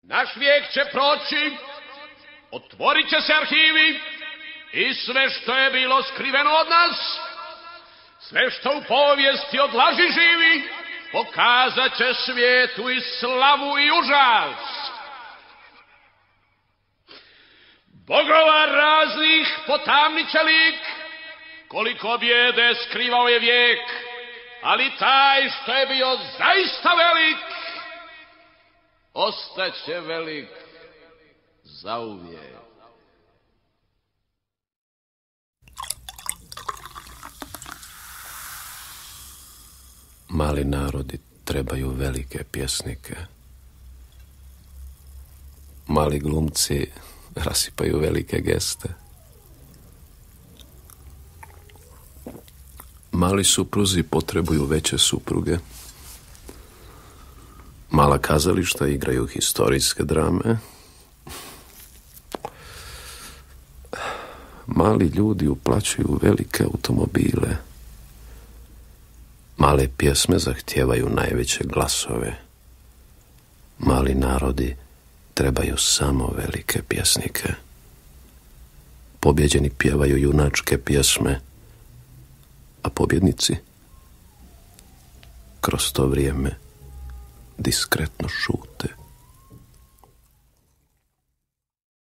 Naš vijek će proći, otvorit će se arhivi i sve što je bilo skriveno od nas, sve što u povijesti od laži živi, pokazat će svijetu i slavu i užas. Bogova raznih potamniće lik, koliko bijede skrivao je vijek, ali taj što je bio zaista velik, ostaće velik zauvijek. Mali narodi trebaju velike pjesnike. Mali glumci rasipaju velike geste. Mali supruzi potrebuju veće supruge. Mala kazališta igraju historijske drame. Mali ljudi uplaćuju velike automobile. Male pjesme zahtijevaju najveće glasove. Mali narodi trebaju samo velike pjesnike. Pobjeđeni pjevaju junačke pjesme, a pobjednici kroz to vrijeme diskretno šute.